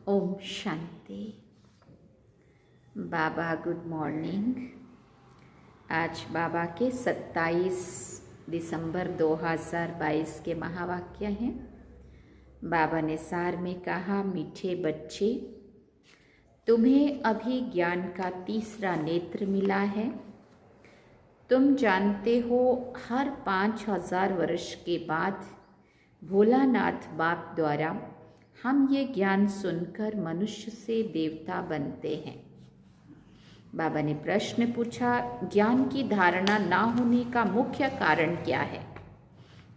ओम शांति। बाबा good morning. आज बाबा के 27 दिसंबर 2022 के महावाक्य हैं। बाबा ने सार में कहा, मीठे बच्चे, तुम्हें अभी ज्ञान का तीसरा नेत्र मिला है। तुम जानते हो हर 5000 वर्ष के बाद भोलानाथ बाप द्वारा हम ये ज्ञान सुनकर मनुष्य से देवता बनते हैं। बाबा ने प्रश्न पूछा, ज्ञान की धारणा ना होने का मुख्य कारण क्या है?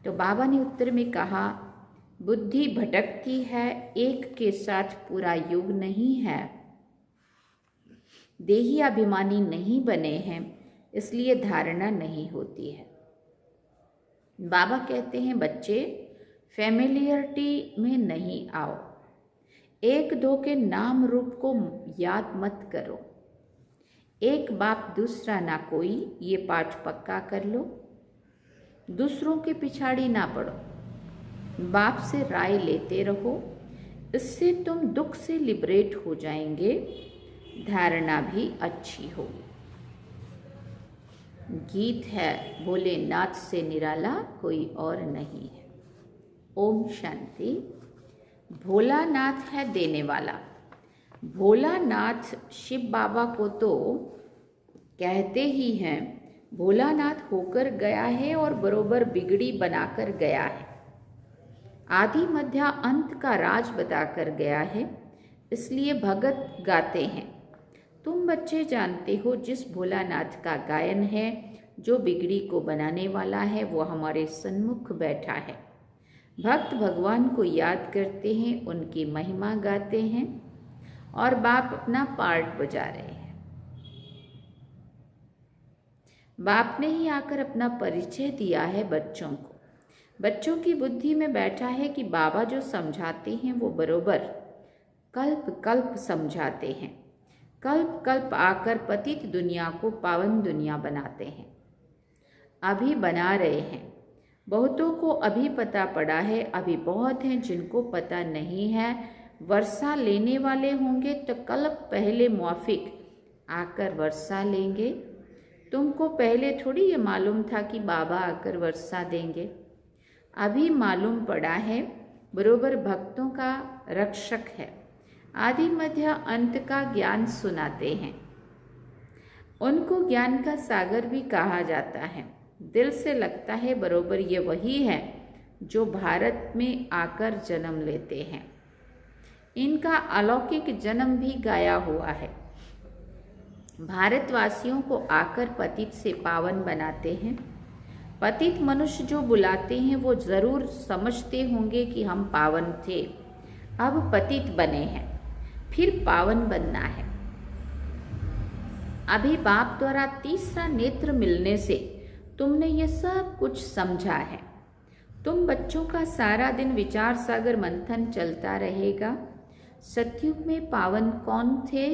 तो बाबा ने उत्तर में कहा, बुद्धि भटकती है, एक के साथ पूरा युग नहीं है, देही अभिमानी नहीं बने हैं, इसलिए धारणा नहीं होती है। बाबा कहते हैं, बच्चे फैमिलियरिटी में नहीं आओ, एक दो के नाम रूप को याद मत करो, एक बाप दूसरा ना कोई, ये पाठ पक्का कर लो। दूसरों के पिछाड़ी ना पड़ो, बाप से राय लेते रहो, इससे तुम दुख से लिबरेट हो जाएंगे, धारणा भी अच्छी होगी। गीत है, भोलेनाथ से निराला कोई और नहीं है। ओम शांति। भोलानाथ है देने वाला। भोलानाथ शिव बाबा को तो कहते ही हैं, भोलानाथ होकर गया है और बरोबर बिगड़ी बनाकर गया है, आदि मध्य अंत का राज बताकर गया है, इसलिए भगत गाते हैं। तुम बच्चे जानते हो जिस भोलानाथ का गायन है, जो बिगड़ी को बनाने वाला है, वो हमारे सन्मुख बैठा है। भक्त भगवान को याद करते हैं, उनकी महिमा गाते हैं और बाप अपना पार्ट बजा रहे हैं। बाप ने ही आकर अपना परिचय दिया है बच्चों को। बच्चों की बुद्धि में बैठा है कि बाबा जो समझाते हैं वो बरोबर कल्प कल्प समझाते हैं, कल्प कल्प आकर पतित दुनिया को पावन दुनिया बनाते हैं, अभी बना रहे हैं। बहुतों को अभी पता पड़ा है, अभी बहुत हैं जिनको पता नहीं है। वर्षा लेने वाले होंगे तो कल्प पहले मुआफिक आकर वर्षा लेंगे। तुमको पहले थोड़ी ये मालूम था कि बाबा आकर वर्षा देंगे, अभी मालूम पड़ा है। बरोबर भक्तों का रक्षक है, आदि मध्य अंत का ज्ञान सुनाते हैं। उनको ज्ञान का सागर भी कहा जाता है। दिल से लगता है बरोबर ये वही है जो भारत में आकर जन्म लेते हैं। इनका अलौकिक जन्म भी गाया हुआ है। भारतवासियों को आकर पतित से पावन बनाते हैं। पतित मनुष्य जो बुलाते हैं वो जरूर समझते होंगे कि हम पावन थे, अब पतित बने हैं, फिर पावन बनना है। अभी बाप द्वारा तीसरा नेत्र मिलने से तुमने ये सब कुछ समझा है। तुम बच्चों का सारा दिन विचार सागर मंथन चलता रहेगा। सतयुग में पावन कौन थे?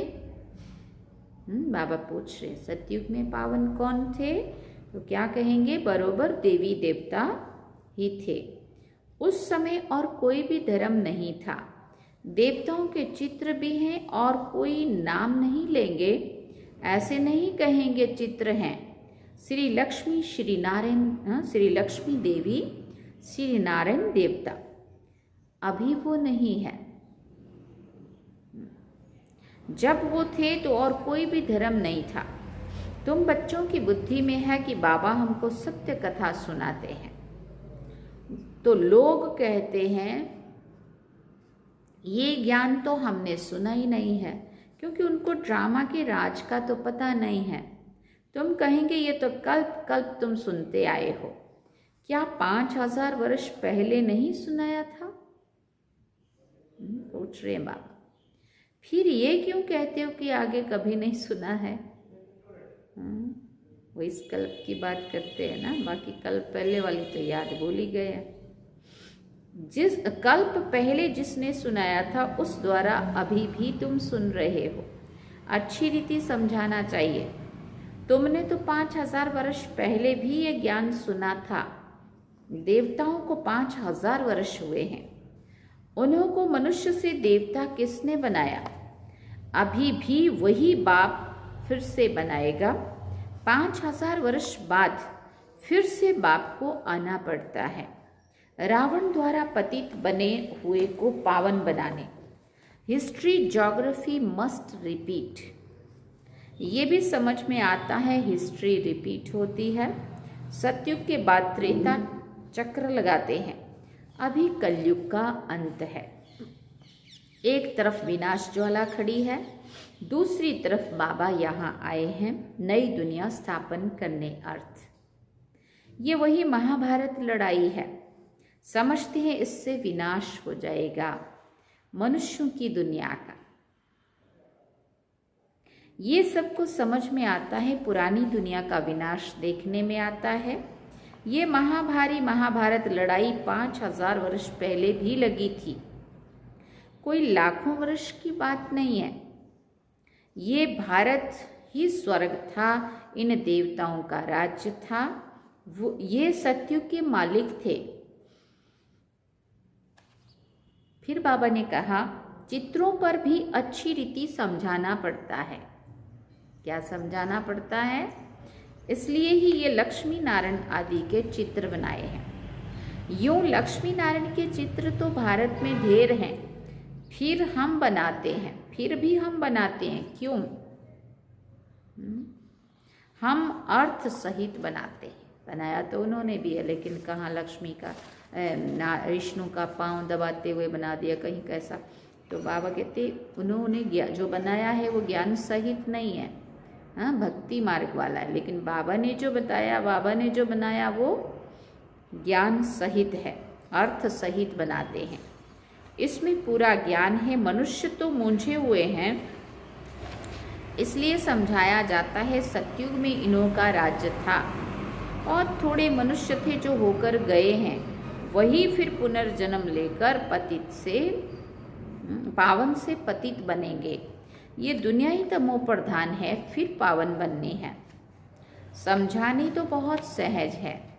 बाबा पूछ रहे, सतयुग में पावन कौन थे? तो क्या कहेंगे? बरोबर देवी देवता ही थे। उस समय और कोई भी धर्म नहीं था। देवताओं के चित्र भी हैं और कोई नाम नहीं लेंगे, ऐसे नहीं कहेंगे चित्र हैं। श्री लक्ष्मी, श्री नारायण, श्री लक्ष्मी देवी, श्री नारायण देवता। अभी वो नहीं है। जब वो थे तो और कोई भी धर्म नहीं था। तुम बच्चों की बुद्धि में है कि बाबा हमको सत्य कथा सुनाते हैं, तो लोग कहते हैं ये ज्ञान तो हमने सुना ही नहीं है, क्योंकि उनको ड्रामा के राज का तो पता नहीं है। तुम कहेंगे ये तो कल्प कल्प तुम सुनते आए हो, क्या 5000 वर्ष पहले नहीं सुनाया था? पूछ रहे बाबा। फिर ये क्यों कहते हो कि आगे कभी नहीं सुना है? वो इस कल्प की बात करते हैं ना, बाकी कल्प पहले वाली तो याद भूल ही गए हैं। जिस कल्प पहले जिसने सुनाया था उस द्वारा अभी भी तुम सुन रहे हो। अच्छी रीति समझाना चाहिए। तुमने तो 5000 वर्ष पहले भी ये ज्ञान सुना था। देवताओं को 5000 वर्ष हुए हैं। उन्हों को मनुष्य से देवता किसने बनाया? अभी भी वही बाप फिर से बनाएगा। 5000 वर्ष बाद फिर से बाप को आना पड़ता है, रावण द्वारा पतित बने हुए को पावन बनाने। History geography must repeat. ये भी समझ में आता है, हिस्ट्री रिपीट होती है। सतयुग के बाद त्रेता चक्र लगाते हैं। अभी कलयुग का अंत है। एक तरफ विनाश ज्वाला खड़ी है, दूसरी तरफ बाबा यहाँ आए हैं नई दुनिया स्थापन करने अर्थ। ये वही महाभारत लड़ाई है। समझते हैं इससे विनाश हो जाएगा मनुष्यों की दुनिया का। ये सबको समझ में आता है। पुरानी दुनिया का विनाश देखने में आता है। ये महाभारी महाभारत लड़ाई 5000 वर्ष पहले भी लगी थी, कोई लाखों वर्ष की बात नहीं है। ये भारत ही स्वर्ग था, इन देवताओं का राज्य था, वो ये सतयुग के मालिक थे। फिर बाबा ने कहा चित्रों पर भी अच्छी रीति समझाना पड़ता है। क्या समझाना पड़ता है? इसलिए ही ये लक्ष्मी नारायण आदि के चित्र बनाए हैं। यूं लक्ष्मी नारायण के चित्र तो भारत में ढेर हैं, फिर हम बनाते हैं, फिर भी हम बनाते हैं। क्यों? हम अर्थ सहित बनाते हैं। बनाया तो उन्होंने भी है, लेकिन कहाँ लक्ष्मी का विष्णु का पांव दबाते हुए बना दिया, कहीं कैसा। तो बाबा कहते उन्होंने जो बनाया है वो ज्ञान सहित नहीं है, हाँ, भक्ति मार्ग वाला है। लेकिन बाबा ने जो बताया, बाबा ने जो बनाया वो ज्ञान सहित है, अर्थ सहित बनाते हैं। इसमें पूरा ज्ञान है। मनुष्य तो मूंझे हुए हैं, इसलिए समझाया जाता है सतयुग में इन्हों का राज्य था और थोड़े मनुष्य थे जो होकर गए हैं, वही फिर पुनर्जन्म लेकर पतित से पावन से पतित बनेंगे। ये दुनिया ही तमो प्रधान है, फिर पावन बनने हैं। समझानी तो बहुत सहज है।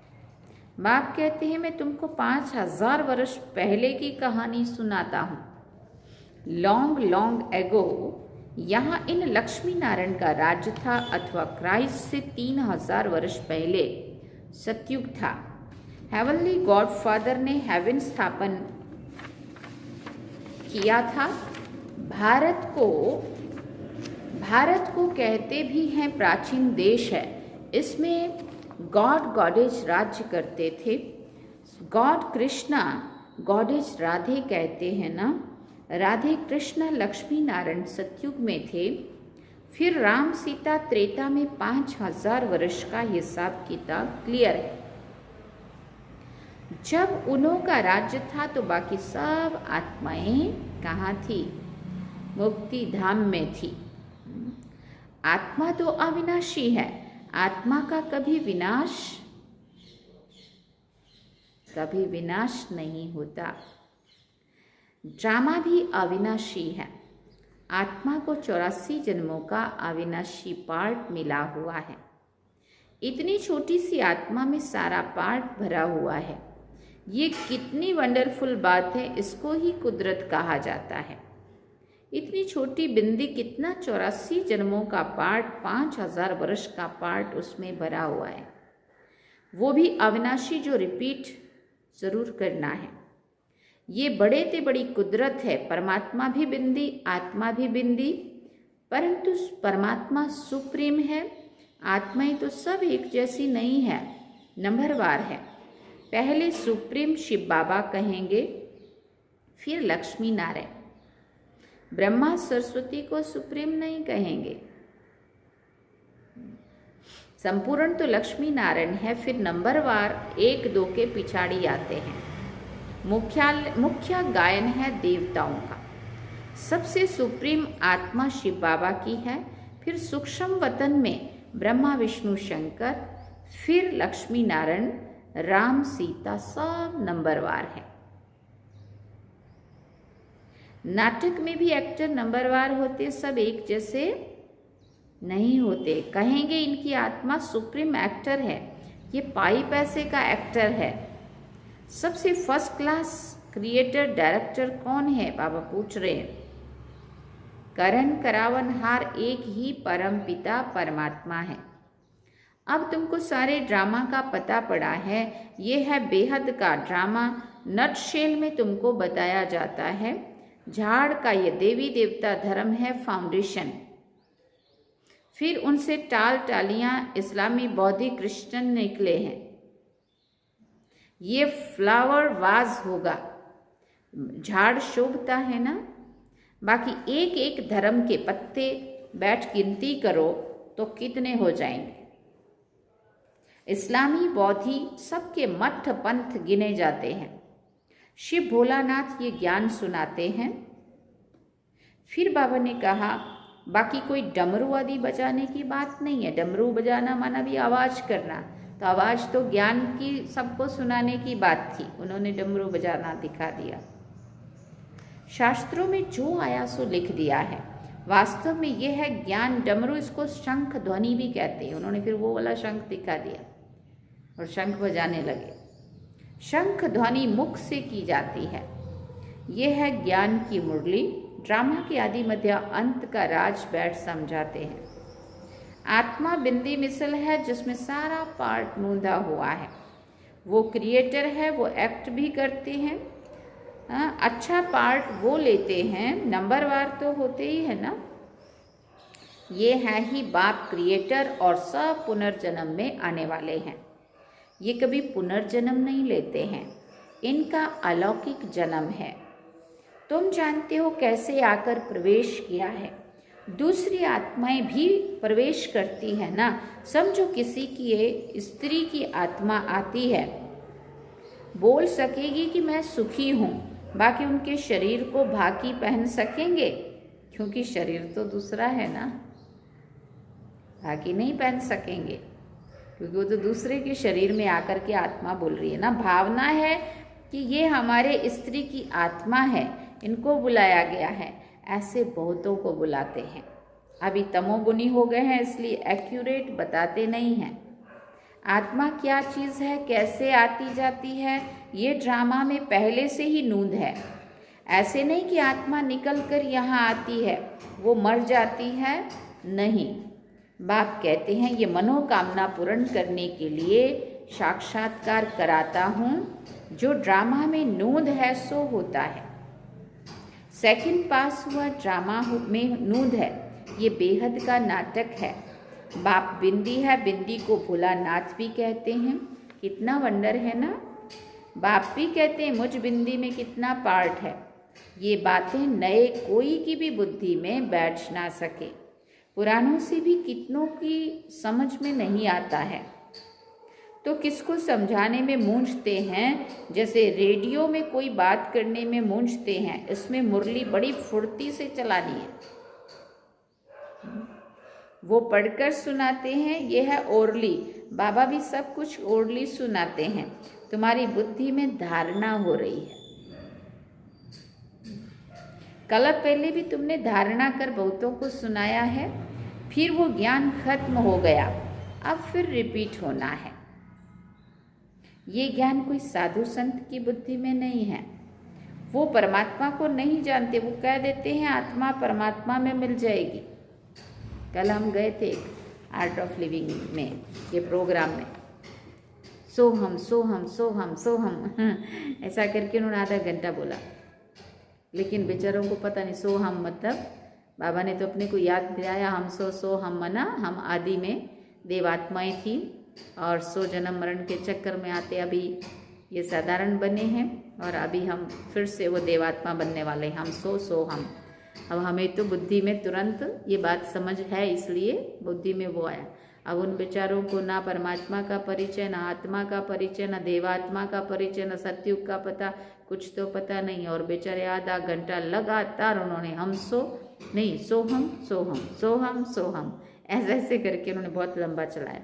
बाप कहते हैं मैं तुमको 5000 वर्ष पहले की कहानी सुनाता हूँ। लॉन्ग लॉन्ग एगो यहाँ इन लक्ष्मी नारायण का राज्य था, अथवा क्राइस्ट से 3000 वर्ष पहले सतयुग था। हेवनली गॉडफादर ने हेवन स्थापन किया था। भारत को कहते भी हैं प्राचीन देश है। इसमें गॉड गॉडेज राज्य करते थे। गॉड कृष्णा, गॉडेज राधे कहते हैं ना। राधे कृष्ण लक्ष्मी नारायण सतयुग में थे। फिर राम सीता त्रेता में 5000 वर्ष का हिसाब किताब क्लियर है। जब उन्हों का राज्य था तो बाकी सब आत्माएं कहाँ थी? मुक्ति धाम में थी। आत्मा तो अविनाशी है। आत्मा का कभी विनाश नहीं होता। ड्रामा भी अविनाशी है। आत्मा को 84 जन्मों का अविनाशी पार्ट मिला हुआ है। इतनी छोटी सी आत्मा में सारा पार्ट भरा हुआ है। ये कितनी वंडरफुल बात है, इसको ही कुदरत कहा जाता है। इतनी छोटी बिंदी, कितना 84 जन्मों का पार्ट, 5000 वर्ष का पार्ट उसमें भरा हुआ है, वो भी अविनाशी, जो रिपीट ज़रूर करना है। ये बड़े ते बड़ी कुदरत है। परमात्मा भी बिंदी, आत्मा भी बिंदी, परंतु परमात्मा सुप्रीम है, आत्माएं तो सब एक जैसी नहीं है, नंबरवार है। पहले सुप्रीम शिव बाबा कहेंगे, फिर लक्ष्मी नारायण। ब्रह्मा सरस्वती को सुप्रीम नहीं कहेंगे, संपूर्ण तो लक्ष्मी नारायण है, फिर नंबरवार 1-2 के पिछाड़ी आते हैं। मुख्य गायन है देवताओं का। सबसे सुप्रीम आत्मा शिव बाबा की है, फिर सूक्ष्म वतन में ब्रह्मा विष्णु शंकर, फिर लक्ष्मी नारायण, राम सीता, सब नंबरवार है। नाटक में भी एक्टर नंबरवार होते, सब एक जैसे नहीं होते। कहेंगे इनकी आत्मा सुप्रीम एक्टर है, ये पाई पैसे का एक्टर है। सबसे फर्स्ट क्लास क्रिएटर डायरेक्टर कौन है, बाबा पूछ रहे हैं। करण करावनहार एक ही परम पिता परमात्मा है। अब तुमको सारे ड्रामा का पता पड़ा है, ये है बेहद का ड्रामा। नटशेल में तुमको बताया जाता है, झाड़ का ये देवी देवता धर्म है फाउंडेशन, फिर उनसे टाल टालियां इस्लामी बौद्धिक क्रिश्चियन निकले हैं। ये फ्लावर वाज होगा, झाड़ शोभता है ना, बाकी एक एक धर्म के पत्ते बैठ गिनती करो तो कितने हो जाएंगे। इस्लामी बौद्धि सबके मठ पंथ गिने जाते हैं। शिव भोलानाथ ये ज्ञान सुनाते हैं। फिर बाबा ने कहा बाकी कोई डमरू आदि बजाने की बात नहीं है। डमरू बजाना माना भी आवाज करना, तो आवाज तो ज्ञान की सबको सुनाने की बात थी, उन्होंने डमरू बजाना दिखा दिया। शास्त्रों में जो आया सो लिख दिया है, वास्तव में यह है ज्ञान। डमरू इसको शंख ध्वनि भी कहते हैं, उन्होंने फिर वो वाला शंख दिखा दिया और शंख बजाने लगे। शंख ध्वनि मुख से की जाती है, यह है ज्ञान की मुरली। ड्रामा के आदि मध्य अंत का राज बैठ समझाते हैं। आत्मा बिंदी मिसल है जिसमें सारा पार्ट नूंदा हुआ है। वो क्रिएटर है, वो एक्ट भी करते हैं। अच्छा पार्ट वो लेते हैं, नंबरवार तो होते ही है ना। ये है ही बाप क्रिएटर और सब पुनर्जन्म में आने वाले हैं। ये कभी पुनर्जन्म नहीं लेते हैं, इनका अलौकिक जन्म है। तुम जानते हो कैसे आकर प्रवेश किया है। दूसरी आत्माएं भी प्रवेश करती है ना। समझो किसी की स्त्री की आत्मा आती है, बोल सकेगी कि मैं सुखी हूँ, बाकी उनके शरीर को भाकी पहन सकेंगे, क्योंकि शरीर तो दूसरा है ना, भाकी नहीं पहन सकेंगे, क्योंकि वो तो दूसरे के शरीर में आकर के आत्मा बोल रही है ना। भावना है कि ये हमारे स्त्री की आत्मा है, इनको बुलाया गया है। ऐसे बहुतों को बुलाते हैं। अभी तमोगुनी हो गए हैं, इसलिए एक्यूरेट बताते नहीं हैं। आत्मा क्या चीज़ है, कैसे आती जाती है, ये ड्रामा में पहले से ही नूंद है। ऐसे नहीं कि आत्मा निकल कर यहाँ आती है, वो मर जाती है, नहीं। बाप कहते हैं ये मनोकामना पूर्ण करने के लिए साक्षात्कार कराता हूँ। जो ड्रामा में नूंद है सो होता है। सेकंड पास हुआ ड्रामा में नूंद है, ये बेहद का नाटक है। बाप बिंदी है, बिंदी को भोलानाथ भी कहते हैं। कितना वंडर है ना। बाप भी कहते हैं मुझ बिंदी में कितना पार्ट है। ये बातें नए कोई की भी बुद्धि में बैठ ना सके, पुरानों से भी कितनों की समझ में नहीं आता है, तो किसको समझाने में मूंझते हैं। जैसे रेडियो में कोई बात करने में मूंझते हैं, इसमें मुरली बड़ी फुर्ती से चलानी है, वो पढ़कर सुनाते हैं। ये है ओरली, बाबा भी सब कुछ ओरली सुनाते हैं। तुम्हारी बुद्धि में धारणा हो रही है। कल पहले भी तुमने धारणा कर बहुतों को सुनाया है, फिर वो ज्ञान खत्म हो गया, अब फिर रिपीट होना है। ये ज्ञान कोई साधु संत की बुद्धि में नहीं है। वो परमात्मा को नहीं जानते, वो कह देते हैं आत्मा परमात्मा में मिल जाएगी। कल हम गए थे आर्ट ऑफ लिविंग में, ये प्रोग्राम में, सोहम सोहम सोहम सोहम ऐसा करके उन्होंने आधा घंटा बोला, लेकिन बेचारों को पता नहीं सोहम मतलब बाबा ने तो अपने को याद दिलाया, हम सो हम मना, हम आदि में देवात्माएं थी और सो जन्म मरण के चक्कर में आते अभी ये साधारण बने हैं और अभी हम फिर से वो देवात्मा बनने वाले, हम सो हम। अब हमें तो बुद्धि में तुरंत ये बात समझ है, इसलिए बुद्धि में वो आया। अब उन बेचारों को ना परमात्मा का परिचय, ना आत्मा का परिचय, ना देवात्मा का परिचय, ना सत्युग का पता, कुछ तो पता नहीं। और बेचारे आधा घंटा लगातार उन्होंने हम सो नहीं सोहम सोहम सोहम सोहम ऐसे ऐसे करके उन्होंने बहुत लंबा चलाया।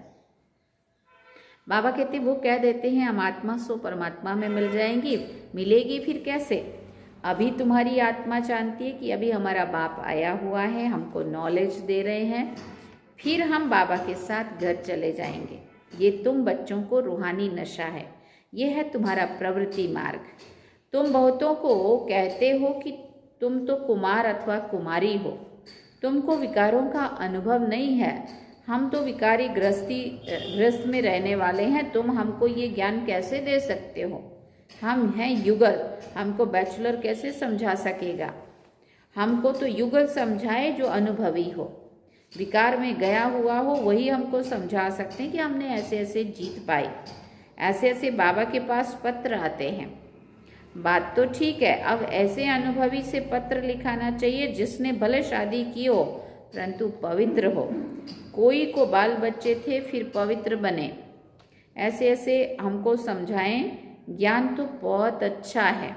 बाबा कहते वो कह देते हैं हम आत्मा सो परमात्मा में मिल जाएंगी, मिलेगी फिर कैसे? अभी तुम्हारी आत्मा जानती है कि अभी हमारा बाप आया हुआ है, हमको नॉलेज दे रहे हैं, फिर हम बाबा के साथ घर चले जाएंगे। ये तुम बच्चों को रूहानी नशा है, ये है तुम्हारा प्रवृत्ति मार्ग। तुम बहुतों को कहते हो कि तुम तो कुमार अथवा कुमारी हो, तुमको विकारों का अनुभव नहीं है, हम तो विकारी ग्रस्त में रहने वाले हैं, तुम हमको ये ज्ञान कैसे दे सकते हो? हम हैं युगल, हमको बैचलर कैसे समझा सकेगा? हमको तो युगल समझाए जो अनुभवी हो, विकार में गया हुआ हो, वही हमको समझा सकते हैं कि हमने ऐसे ऐसे जीत पाई। ऐसे ऐसे बाबा के पास पत्र आते हैं, बात तो ठीक है। अब ऐसे अनुभवी से पत्र लिखाना चाहिए जिसने भले शादी की हो परंतु पवित्र हो। कोई को बाल बच्चे थे फिर पवित्र बने, ऐसे ऐसे हमको समझाएं। ज्ञान तो बहुत अच्छा है,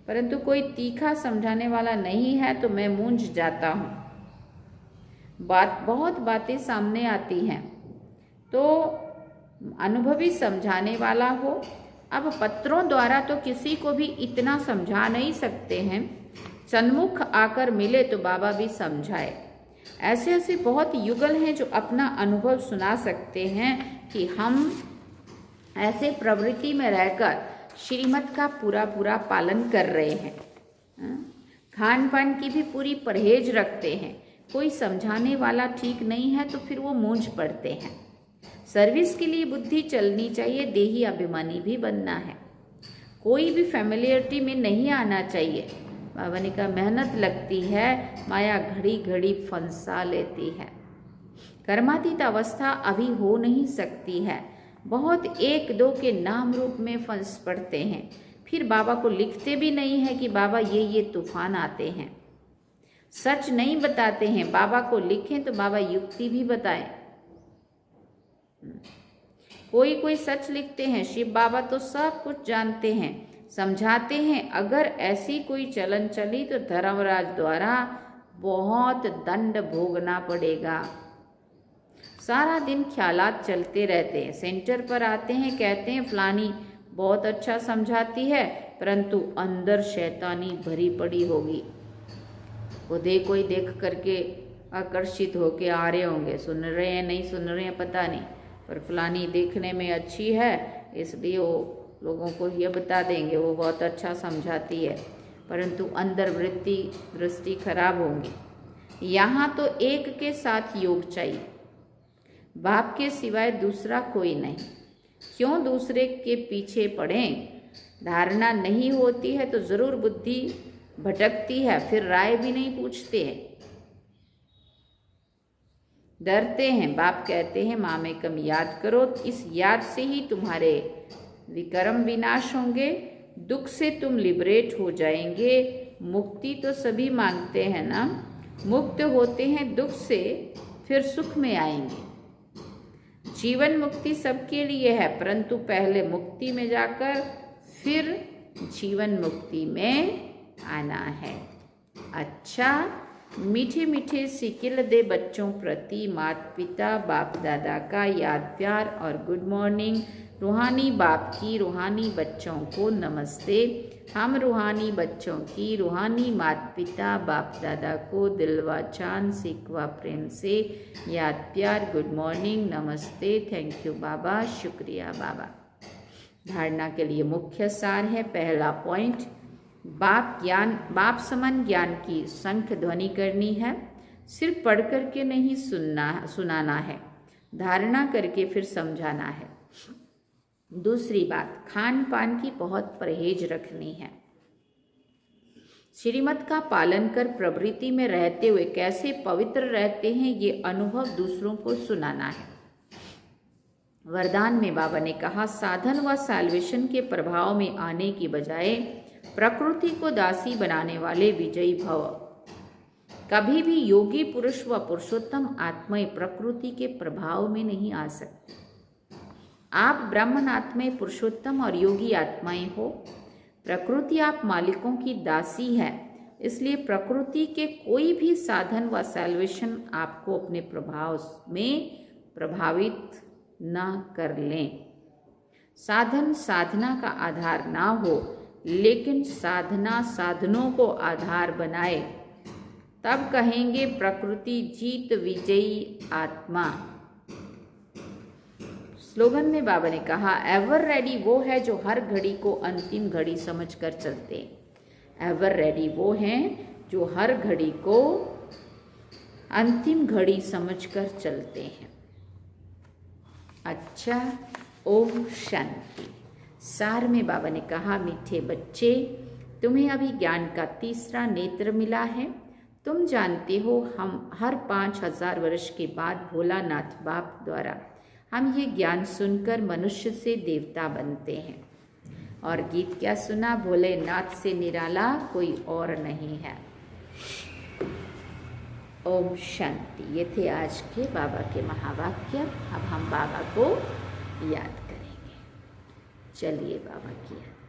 परंतु कोई तीखा समझाने वाला नहीं है तो मैं मूंझ जाता हूँ। बहुत बातें सामने आती हैं तो अनुभवी समझाने वाला हो। अब पत्रों द्वारा तो किसी को भी इतना समझा नहीं सकते हैं, सन्मुख आकर मिले तो बाबा भी समझाए। ऐसे ऐसे बहुत युगल हैं जो अपना अनुभव सुना सकते हैं कि हम ऐसे प्रवृत्ति में रहकर श्रीमत का पूरा पालन कर रहे हैं, खान पान की भी पूरी परहेज रखते हैं। कोई समझाने वाला ठीक नहीं है तो फिर वो मूंझ पड़ते हैं। सर्विस के लिए बुद्धि चलनी चाहिए, देही अभिमानी भी बनना है। कोई भी फैमिलियरिटी में नहीं आना चाहिए। बाबा ने कहा मेहनत लगती है, माया घड़ी घड़ी फंसा लेती है। कर्मातीत अवस्था अभी हो नहीं सकती है, बहुत एक दो के नाम रूप में फंस पड़ते हैं, फिर बाबा को लिखते भी नहीं है कि बाबा ये तूफान आते हैं। सच नहीं बताते हैं, बाबा को लिखें तो बाबा युक्ति भी बताएं। कोई सच लिखते हैं, शिव बाबा तो सब कुछ जानते हैं, समझाते हैं। अगर ऐसी कोई चलन चली तो धर्मराज द्वारा बहुत दंड भोगना पड़ेगा। सारा दिन ख्यालात चलते रहते हैं, सेंटर पर आते हैं, कहते हैं फलानी बहुत अच्छा समझाती है, परंतु अंदर शैतानी भरी पड़ी होगी। वो कोई देख करके आकर्षित होके आ रहे होंगे, सुन रहे हैं नहीं सुन रहे हैं पता नहीं, पर फलानी देखने में अच्छी है इसलिए वो लोगों को ये बता देंगे वो बहुत अच्छा समझाती है, परंतु अंदर वृत्ति दृष्टि खराब होंगी। यहाँ तो एक के साथ योग चाहिए, बाप के सिवाय दूसरा कोई नहीं। क्यों दूसरे के पीछे पड़ें? धारणा नहीं होती है तो जरूर बुद्धि भटकती है, फिर राय भी नहीं पूछते हैं, डरते हैं। बाप कहते हैं मामेकम याद करो, इस याद से ही तुम्हारे विकर्म विनाश होंगे, दुख से तुम लिबरेट हो जाएंगे। मुक्ति तो सभी मांगते हैं ना, मुक्त होते हैं दुख से फिर सुख में आएंगे। जीवन मुक्ति सबके लिए है, परंतु पहले मुक्ति में जाकर फिर जीवन मुक्ति में आना है। अच्छा, मीठे मीठे सिकिल दे बच्चों प्रति माता पिता बाप दादा का याद प्यार और गुड मॉर्निंग। रूहानी बाप की रूहानी बच्चों को नमस्ते। हम रूहानी बच्चों की रूहानी माता पिता बाप दादा को दिलवा चांद सिकवा प्रेम से याद प्यार गुड मॉर्निंग नमस्ते। थैंक यू बाबा, शुक्रिया बाबा। धारणा के लिए मुख्य सार है। पहला पॉइंट, बाप समान ज्ञान की शंख ध्वनि करनी है। सिर्फ पढ़ करके नहीं सुनाना है, धारणा करके फिर समझाना है। दूसरी बात, खान पान की बहुत परहेज रखनी है। श्रीमत का पालन कर प्रवृत्ति में रहते हुए कैसे पवित्र रहते हैं, ये अनुभव दूसरों को सुनाना है। वरदान में बाबा ने कहा, साधन व साल्वेशन के प्रभाव में आने की बजाय प्रकृति को दासी बनाने वाले विजयी भव। कभी भी योगी पुरुष व पुरुषोत्तम आत्माएं प्रकृति के प्रभाव में नहीं आ सकती। आप ब्राह्मण आत्माएं पुरुषोत्तम और योगी आत्माएं हो। प्रकृति आप मालिकों की दासी है, इसलिए प्रकृति के कोई भी साधन व सैल्वेशन आपको अपने प्रभाव में प्रभावित ना कर लें। साधन साधना का आधार ना हो, लेकिन साधना साधनों को आधार बनाए, तब कहेंगे प्रकृति जीत विजयी आत्मा। स्लोगन में बाबा ने कहा, एवर रेडी वो है जो हर घड़ी को अंतिम घड़ी समझकर चलते। एवर रेडी वो हैं जो हर घड़ी को अंतिम घड़ी समझकर चलते हैं। अच्छा, ओम शांति। सार में बाबा ने कहा, मीठे बच्चे, तुम्हें अभी ज्ञान का तीसरा नेत्र मिला है। तुम जानते हो, हम हर 5000 वर्ष के बाद भोलानाथ बाप द्वारा हम ये ज्ञान सुनकर मनुष्य से देवता बनते हैं। और गीत क्या सुना, भोलेनाथ से निराला कोई और नहीं है। ओम शांति। ये थे आज के बाबा के महावाक्य। अब हम बाबा को याद करेंगे। चलिए बाबा की याद।